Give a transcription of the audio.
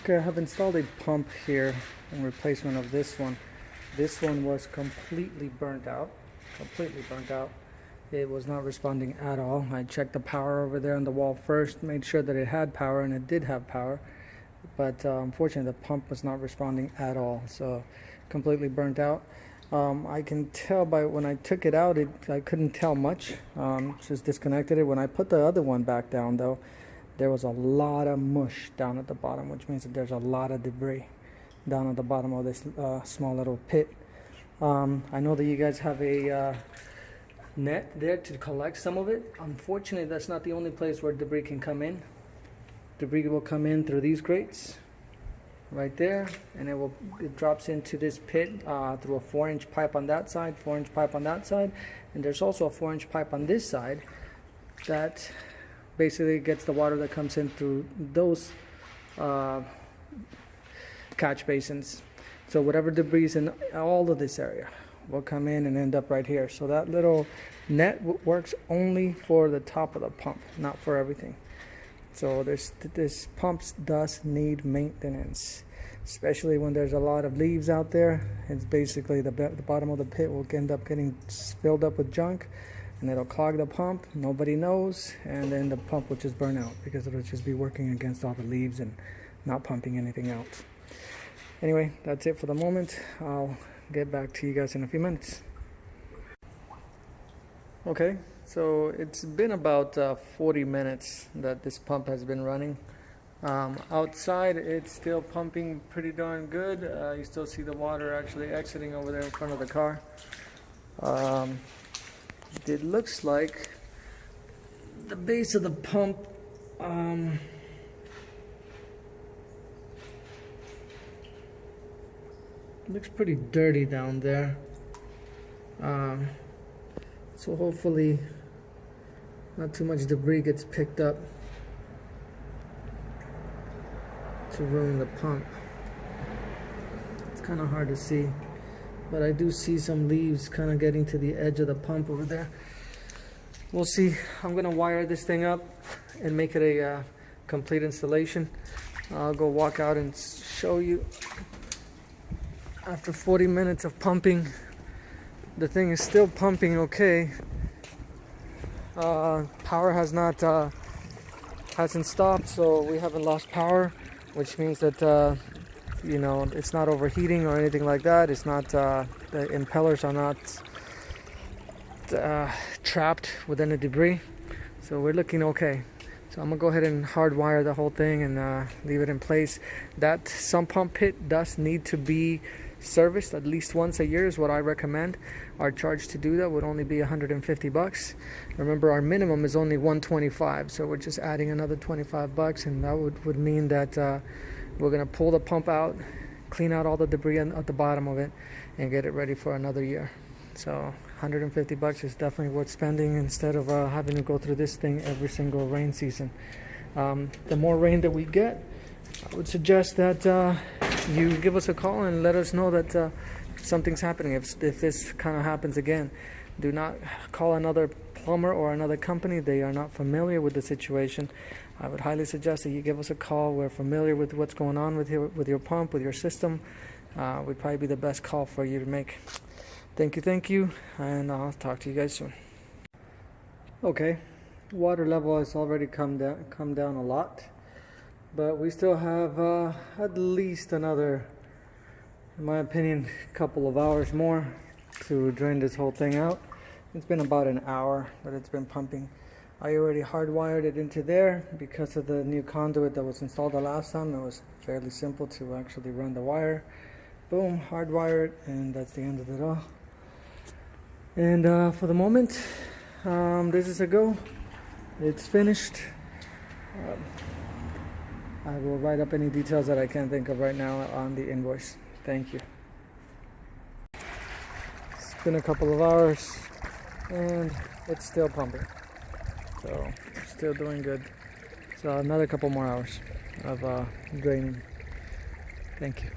Okay, I have installed a pump here in replacement of this one. This one was completely burnt out. It was not responding at all. I checked the power over there on the wall first, made sure that it had power, and it did have power. But unfortunately, the pump was not responding at all, so completely burnt out. I can tell by when I took it out, I couldn't tell much. Just disconnected it. When I put the other one back down, though, there was a lot of mush down at the bottom, which means that there's a lot of debris down at the bottom of this small little pit. I know that you guys have a net there to collect some of it. Unfortunately, that's not the only place where debris can come in. Debris will come in through these grates right there, and it drops into this pit through a 4-inch pipe on that side, 4-inch pipe on that side, and there's also a 4-inch pipe on this side that basically gets the water that comes in through those catch basins. So whatever debris is in all of this area will come in and end up right here. So that little net works only for the top of the pump, not for everything. So this pump does need maintenance, especially when there's a lot of leaves out there. It's basically the bottom of the pit will end up getting filled up with junk, and it'll clog the pump. Nobody knows, and then the pump will just burn out because it'll just be working against all the leaves and not pumping anything out. Anyway, that's it for the moment. I'll get back to you guys in a few minutes. Okay, so it's been about 40 minutes that this pump has been running. Outside, it's still pumping pretty darn good. You still see the water actually exiting over there in front of the car. It looks like the base of the pump looks pretty dirty down there. So hopefully not too much debris gets picked up to ruin the pump. It's kind of hard to see, but I do see some leaves kind of getting to the edge of the pump over there. We'll see. I'm gonna wire this thing up and make it a complete installation. I'll go walk out and show you. After 40 minutes of pumping, the thing is still pumping okay. Power hasn't stopped, so we haven't lost power, which means that you know, it's not overheating or anything like that. It's not the impellers are not trapped within the debris, so we're looking okay. So I'm gonna go ahead and hardwire the whole thing and leave it in place. That sump pump pit does need to be serviced at least once a year is what I recommend. Our charge to do that would only be $150. Remember, our minimum is only $125, so we're just adding another $25, and that would mean that we're gonna pull the pump out, clean out all the debris at the bottom of it, and get it ready for another year. So $150 is definitely worth spending instead of having to go through this thing every single rain season. The more rain that we get, I would suggest that you give us a call and let us know that something's happening. If this kind of happens again, do not call another plumber or another company. They are not familiar with the situation. I would highly suggest that you give us a call. We're familiar with what's going on with your pump, with your system. Would probably be the best call for you to make. Thank you, and I'll talk to you guys soon. Okay, water level has already come down a lot, but we still have at least another, in my opinion, couple of hours more to drain this whole thing out. It's been about an hour that it's been pumping. I already hardwired it into there because of the new conduit that was installed the last time. It was fairly simple to actually run the wire. Boom, hardwire it, and that's the end of it all. And for the moment, this is a go. It's finished. I will write up any details that I can't think of right now on the invoice. Thank you. It's been a couple of hours, and it's still pumping. So, still doing good. So another couple more hours of draining. Thank you.